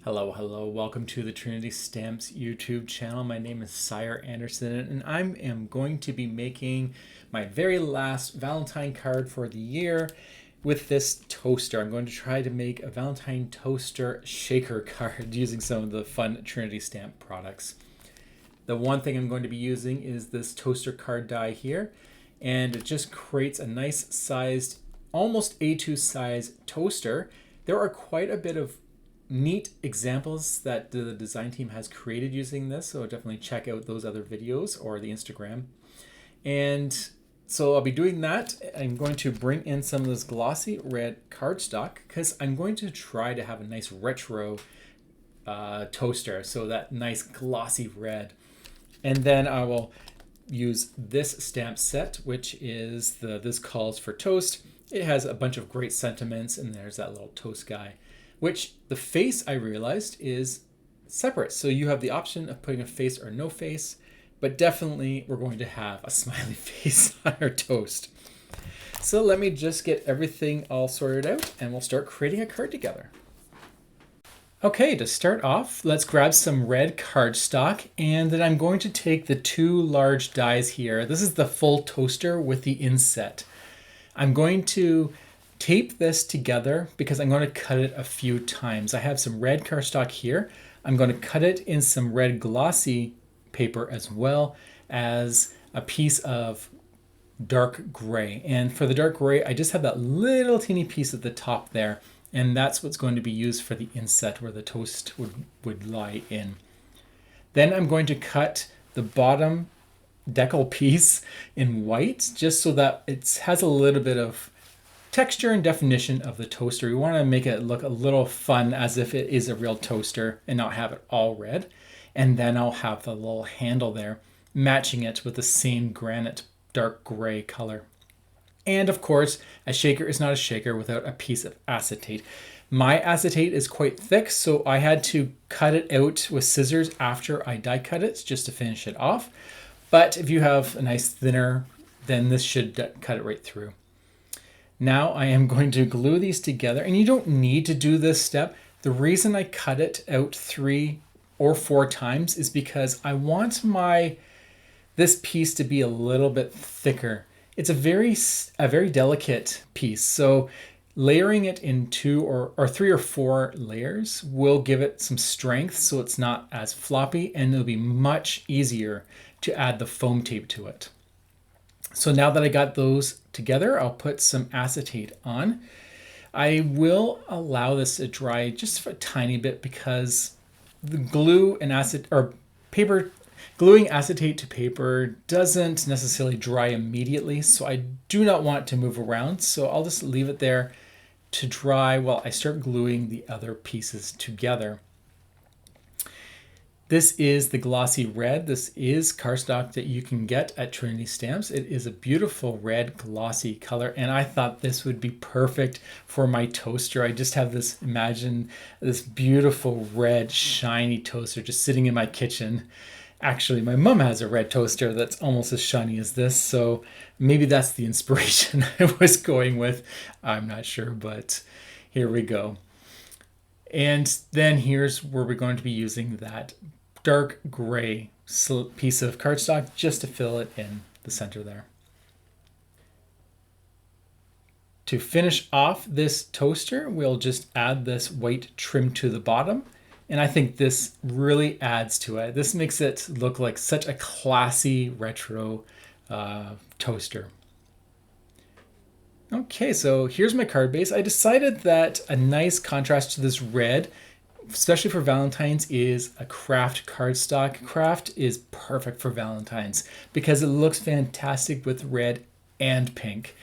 Hello. Welcome to the Trinity Stamps YouTube channel. My name is Sire Anderson, and I am going to be making my very last Valentine card for the year with this toaster. I'm going to try to make a Valentine Toaster Shaker Card using some of the fun Trinity Stamp products. The one thing I'm going to be using is this toaster card die here, and it just creates a nice sized, almost A2 size toaster. There are quite a bit of neat examples that the design team has created using this, so definitely check out those other videos or the Instagram. And so I'll be doing that. I'm going to bring in some of this glossy red cardstock because I'm going to try to have a nice retro toaster, so that nice glossy red. And then I will use this stamp set, which is This Calls for Toast. It has a bunch of great sentiments, and there's that little toast guy, which the face, I realized, is separate. So you have the option of putting a face or no face, but definitely we're going to have a smiley face on our toast. So let me just get everything all sorted out and we'll start creating a card together. Okay, to start off, let's grab some red cardstock, and then I'm going to take the two large dies here. This is the full toaster with the inset. I'm going to tape this together because I'm going to cut it a few times. I have some red cardstock here. I'm going to cut it in some red glossy paper as well as a piece of dark gray. And for the dark gray, I just have that little teeny piece at the top there. And that's what's going to be used for the inset where the toast would lie in. Then I'm going to cut the bottom decal piece in white just so that it has a little bit of texture and definition of the toaster. We want to make it look a little fun as if it is a real toaster and not have it all red. And then I'll have the little handle there matching it with the same granite dark gray color. And of course, a shaker is not a shaker without a piece of acetate. My acetate is quite thick, so I had to cut it out with scissors after I die cut it just to finish it off. But if you have a nice thinner, then this should cut it right through. Now I am going to glue these together, and you don't need to do this step. The reason I cut it out 3 or 4 times is because I want this piece to be a little bit thicker. It's a very delicate piece, so layering it in 2 or 3 or 4 layers will give it some strength so it's not as floppy, and it'll be much easier to add the foam tape to it. So now that I got those together, I'll put some acetate on. I will allow this to dry just for a tiny bit because the glue and gluing acetate to paper doesn't necessarily dry immediately, so I do not want to move around. So I'll just leave it there to dry while I start gluing the other pieces together. This is the glossy red. This is cardstock that you can get at Trinity Stamps. It is a beautiful red glossy color, and I thought this would be perfect for my toaster. I just have imagine this beautiful red shiny toaster just sitting in my kitchen. Actually, my mom has a red toaster that's almost as shiny as this, so maybe that's the inspiration I was going with. I'm not sure, but here we go. And then here's where we're going to be using that dark gray piece of cardstock just to fill it in the center there. To finish off this toaster, we'll just add this white trim to the bottom. And I think this really adds to it. This makes it look like such a classy retro toaster. Okay, so here's my card base. I decided that a nice contrast to this red, especially for Valentine's, is a craft cardstock. Craft is perfect for Valentine's because it looks fantastic with red and pink.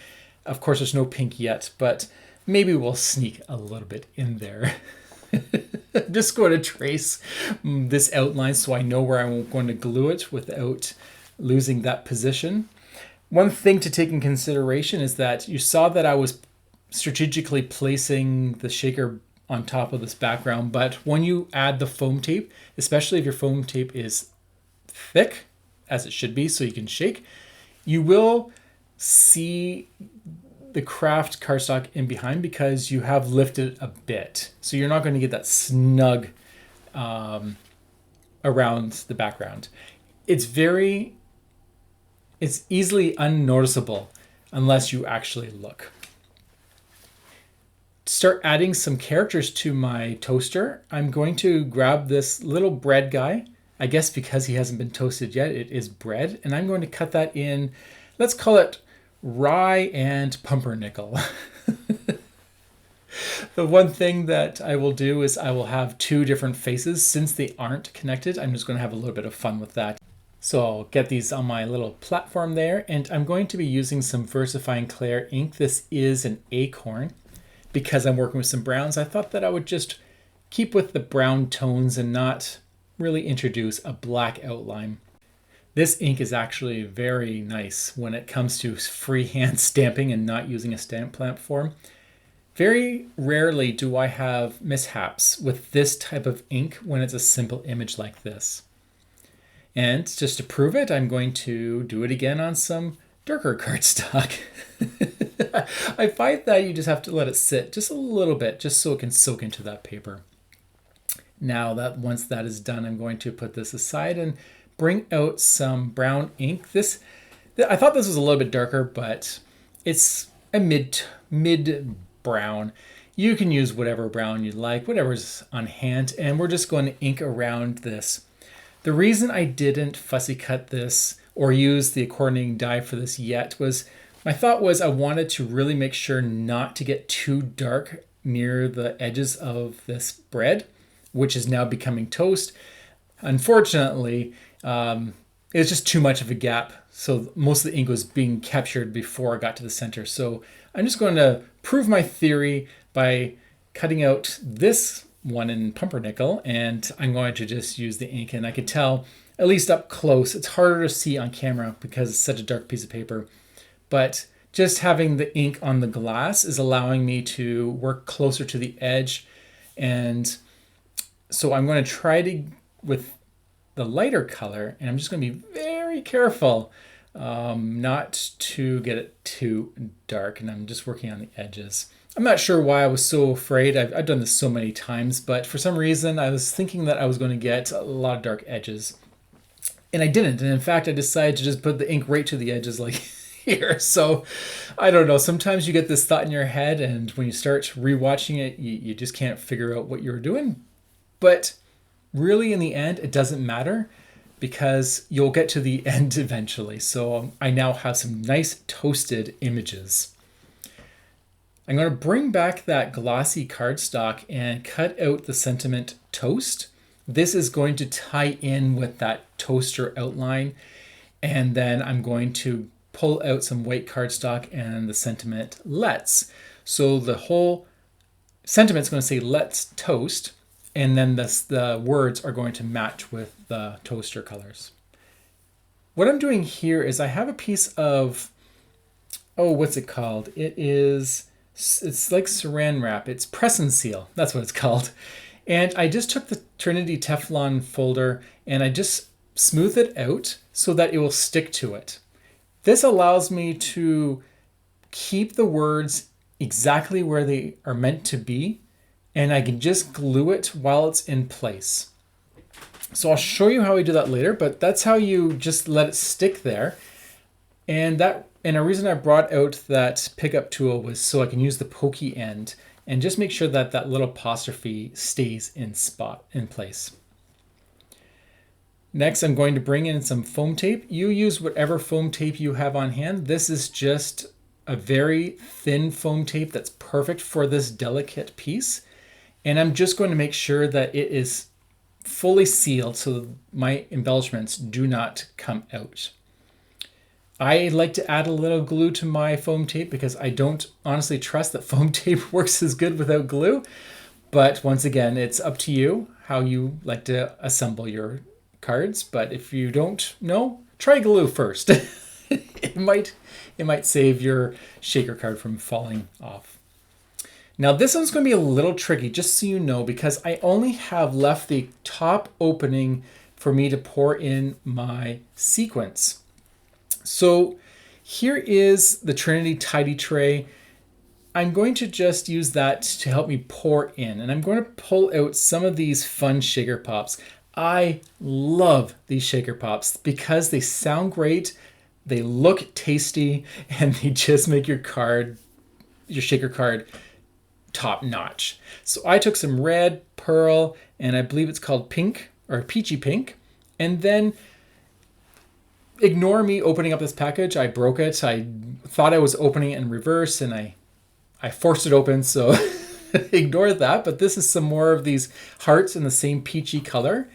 Of course, there's no pink yet, but maybe we'll sneak a little bit in there. I'm just going to trace this outline so I know where I'm going to glue it without losing that position. One thing to take in consideration is that you saw that I was strategically placing the shaker on top of this background, but when you add the foam tape, especially if your foam tape is thick, as it should be so you can shake, you will see the craft cardstock in behind because you have lifted a bit. So you're not going to get that snug around the background. It's easily unnoticeable unless you actually look. To start adding some characters to my toaster, I'm going to grab this little bread guy. I guess because he hasn't been toasted yet, it is bread. And I'm going to cut that in, let's call it rye and pumpernickel. The one thing that I will do is I will have two different faces. Since they aren't connected, I'm just going to have a little bit of fun with that. So I'll get these on my little platform there, and I'm going to be using some VersaFine Clair ink. This is an acorn. Because I'm working with some browns, I thought that I would just keep with the brown tones and not really introduce a black outline. This ink is actually very nice when it comes to freehand stamping and not using a stamp platform. Very rarely do I have mishaps with this type of ink when it's a simple image like this. And just to prove it, I'm going to do it again on some darker cardstock. I find that you just have to let it sit just a little bit, just so it can soak into that paper. Now that once that is done, I'm going to put this aside and bring out some brown ink. I thought this was a little bit darker, but it's a mid brown. You can use whatever brown you like, whatever's on hand, and we're just going to ink around this. The reason I didn't fussy cut this or use the coordinating die for this yet was my thought was I wanted to really make sure not to get too dark near the edges of this bread, which is now becoming toast. Unfortunately, it's just too much of a gap. So most of the ink was being captured before I got to the center. So I'm just going to prove my theory by cutting out this one in pumpernickel, and I'm going to just use the ink. And I could tell, at least up close, it's harder to see on camera because it's such a dark piece of paper. But just having the ink on the glass is allowing me to work closer to the edge. And so I'm going to try with the lighter color, and I'm just going to be very careful not to get it too dark. And I'm just working on the edges. I'm not sure why I was so afraid. I've done this so many times, but for some reason I was thinking that I was going to get a lot of dark edges. And I didn't. And in fact, I decided to just put the ink right to the edges like here. So I don't know. Sometimes you get this thought in your head, and when you start rewatching it, you just can't figure out what you're doing. But really, in the end, it doesn't matter because you'll get to the end eventually. So I now have some nice toasted images. I'm going to bring back that glossy cardstock and cut out the sentiment toast. This is going to tie in with that toaster outline. And then I'm going to pull out some white cardstock and the sentiment let's. So the whole sentiment is going to say let's toast. And then the words are going to match with the toaster colors. What I'm doing here is I have a piece of, what's it called? It's like saran wrap. It's press and seal. That's what it's called. And I just took the Trinity Teflon folder and I just smooth it out so that it will stick to it. This allows me to keep the words exactly where they are meant to be, and I can just glue it while it's in place. So I'll show you how we do that later, but that's how you just let it stick there. And a reason I brought out that pickup tool was so I can use the pokey end and just make sure that that little apostrophe stays in place. Next, I'm going to bring in some foam tape. You use whatever foam tape you have on hand. This is just a very thin foam tape that's perfect for this delicate piece. And I'm just going to make sure that it is fully sealed so my embellishments do not come out. I like to add a little glue to my foam tape because I don't honestly trust that foam tape works as good without glue. But once again, it's up to you how you like to assemble your cards. But if you don't know, try glue first. It might save your shaker card from falling off. Now this one's going to be a little tricky, just so you know, because I only have left the top opening for me to pour in my sequence. So here is the Trinity Tidy Tray. I'm going to just use that to help me pour in. And I'm going to pull out some of these fun shaker pops. I love these shaker pops because they sound great, they look tasty, and they just make your shaker card top notch. So I took some red, pearl, and I believe it's called pink or peachy pink. And then ignore me opening up this package. I broke it. I thought I was opening it in reverse and I forced it open. So ignore that. But this is some more of these hearts in the same peachy color.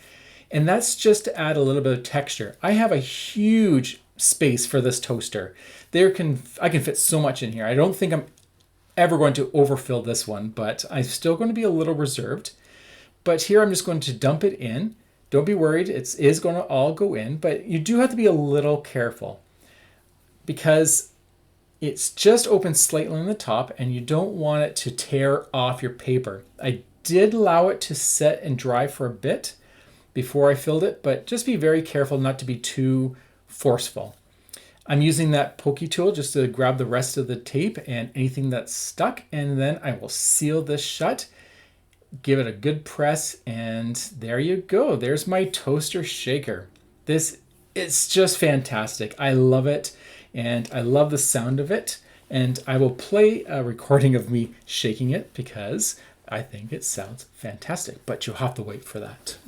And that's just to add a little bit of texture. I have a huge space for this toaster. I can fit so much in here. I don't think I'm ever going to overfill this one, but I'm still going to be a little reserved. But here I'm just going to dump it in. Don't be worried, it is going to all go in, but you do have to be a little careful because it's just open slightly on the top and you don't want it to tear off your paper. I did allow it to set and dry for a bit before I filled it, but just be very careful not to be too forceful. I'm using that pokey tool just to grab the rest of the tape and anything that's stuck, and then I will seal this shut, give it a good press, and there you go. There's my toaster shaker. It's just fantastic. I love it, and I love the sound of it, and I will play a recording of me shaking it because I think it sounds fantastic, but you'll have to wait for that.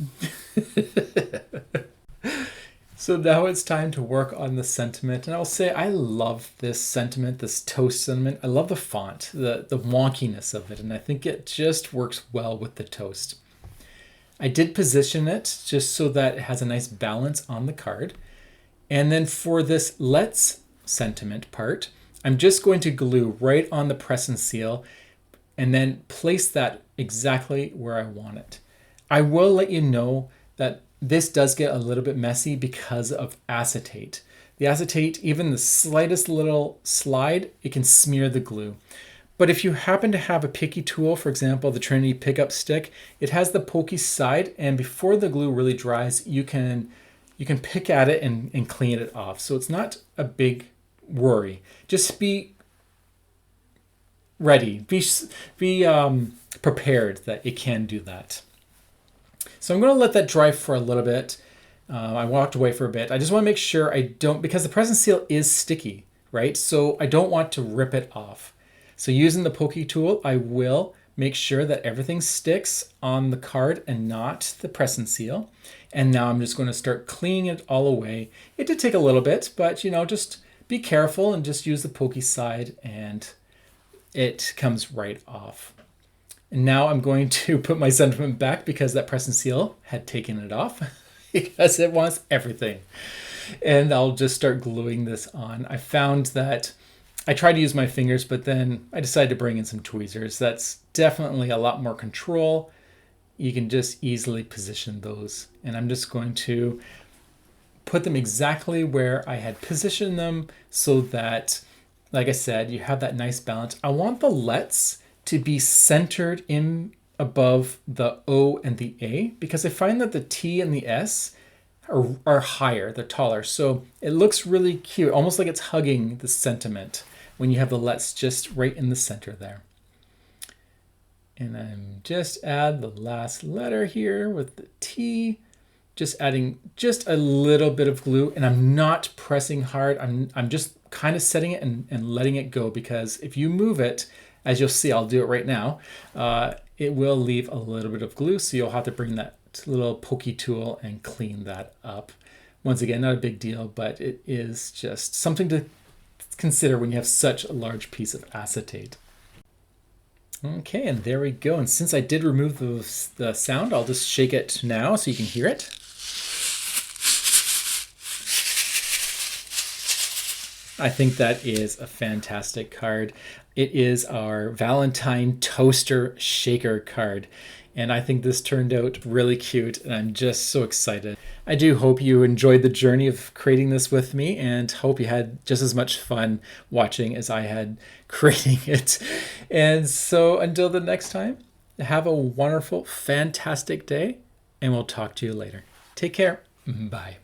So now it's time to work on the sentiment. And I'll say I love this sentiment, this toast sentiment. I love the font, the wonkiness of it. And I think it just works well with the toast. I did position it just so that it has a nice balance on the card. And then for this let's sentiment part, I'm just going to glue right on the press and seal and then place that exactly where I want it. I will let you know that this does get a little bit messy because of acetate. The acetate, even the slightest little slide, it can smear the glue. But if you happen to have a picky tool, for example, the Trinity pickup stick, it has the pokey side, and before the glue really dries, you can pick at it and clean it off. So it's not a big worry. Just be ready, be prepared that it can do that. So I'm going to let that dry for a little bit. I walked away for a bit. I just want to make sure I don't, because the press and seal is sticky, right? So I don't want to rip it off. So using the pokey tool, I will make sure that everything sticks on the card and not the press and seal. And now I'm just going to start cleaning it all away. It did take a little bit, but just be careful and just use the pokey side and it comes right off. And now I'm going to put my sentiment back because that press and seal had taken it off because it wants everything. And I'll just start gluing this on. I found that I tried to use my fingers, but then I decided to bring in some tweezers. That's definitely a lot more control. You can just easily position those. And I'm just going to put them exactly where I had positioned them so that, like I said, you have that nice balance. I want the let's to be centered in above the O and the A because I find that the T and the S are higher, they're taller. So it looks really cute, almost like it's hugging the sentiment when you have the let's just right in the center there. And I'm just add the last letter here with the T, just adding just a little bit of glue, and I'm not pressing hard. I'm just kind of setting it and letting it go because if you move it, as you'll see, I'll do it right now, it will leave a little bit of glue, so you'll have to bring that little pokey tool and clean that up. Once again, not a big deal, but it is just something to consider when you have such a large piece of acetate. Okay, and there we go. And since I did remove the sound, I'll just shake it now so you can hear it. I think that is a fantastic card. It is our Valentine Toaster Shaker Card. And I think this turned out really cute and I'm just so excited. I do hope you enjoyed the journey of creating this with me and hope you had just as much fun watching as I had creating it. And so until the next time, have a wonderful, fantastic day and we'll talk to you later. Take care. Bye.